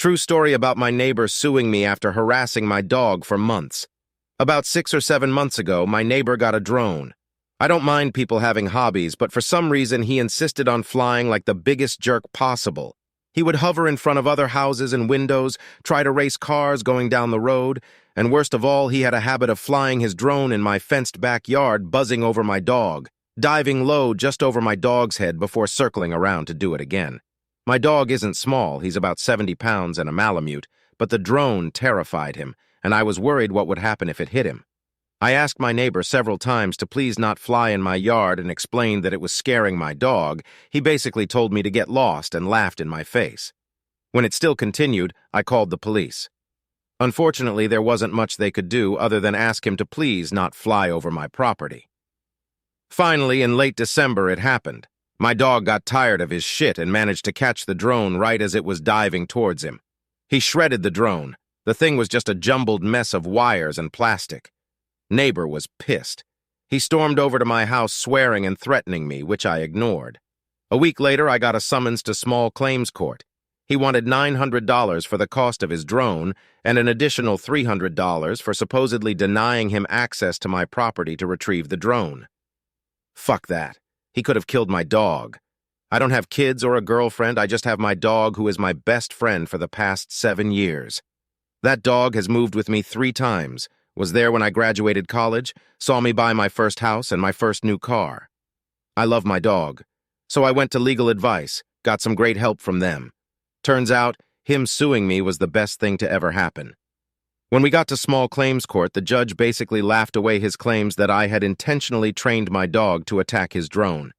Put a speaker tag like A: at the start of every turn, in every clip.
A: True story about my neighbor suing me after harassing my dog for months. About 6 or 7 months ago, my neighbor got a drone. I don't mind people having hobbies, but for some reason he insisted on flying like the biggest jerk possible. He would hover in front of other houses and windows, try to race cars going down the road, and worst of all, he had a habit of flying his drone in my fenced backyard, buzzing over my dog, diving low just over my dog's head before circling around to do it again. My dog isn't small, he's about 70 pounds and a Malamute, but the drone terrified him, and I was worried what would happen if it hit him. I asked my neighbor several times to please not fly in my yard and explained that it was scaring my dog. He basically told me to get lost and laughed in my face. When it still continued, I called the police. Unfortunately, there wasn't much they could do other than ask him to please not fly over my property. Finally, in late December, it happened. My dog got tired of his shit and managed to catch the drone right as it was diving towards him. He shredded the drone. The thing was just a jumbled mess of wires and plastic. Neighbor was pissed. He stormed over to my house swearing and threatening me, which I ignored. A week later, I got a summons to small claims court. He wanted $900 for the cost of his drone and an additional $300 for supposedly denying him access to my property to retrieve the drone. Fuck that. He could have killed my dog. I don't have kids or a girlfriend, I just have my dog who is my best friend for the past 7 years. That dog has moved with me 3 times, was there when I graduated college, saw me buy my first house and my first new car. I love my dog, so I went to legal advice, got some great help from them. Turns out, him suing me was the best thing to ever happen. When we got to small claims court, the judge basically laughed away his claims that I had intentionally trained my dog to attack his drone.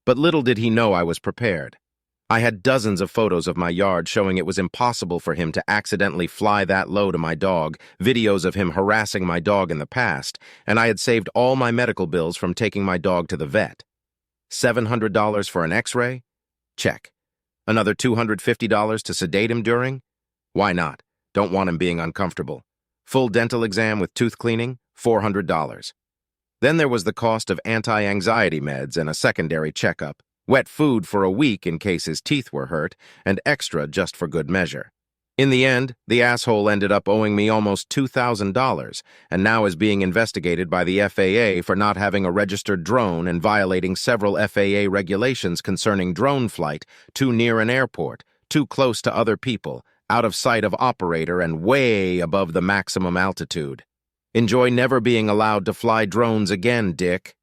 A: But little did he know I was prepared. I had dozens of photos of my yard showing it was impossible for him to accidentally fly that low to my dog, videos of him harassing my dog in the past, and I had saved all my medical bills from taking my dog to the vet. $700 for an x-ray? Check. Another $250 to sedate him during? Why not? Don't want him being uncomfortable. Full dental exam with tooth cleaning? $400. Then there was the cost of anti-anxiety meds and a secondary checkup, wet food for a week in case his teeth were hurt, and extra just for good measure. In the end, the asshole ended up owing me almost $2,000 and now is being investigated by the FAA for not having a registered drone and violating several FAA regulations concerning drone flight too near an airport, too close to other people, out of sight of operator, and way above the maximum altitude. Enjoy never being allowed to fly drones again, dick.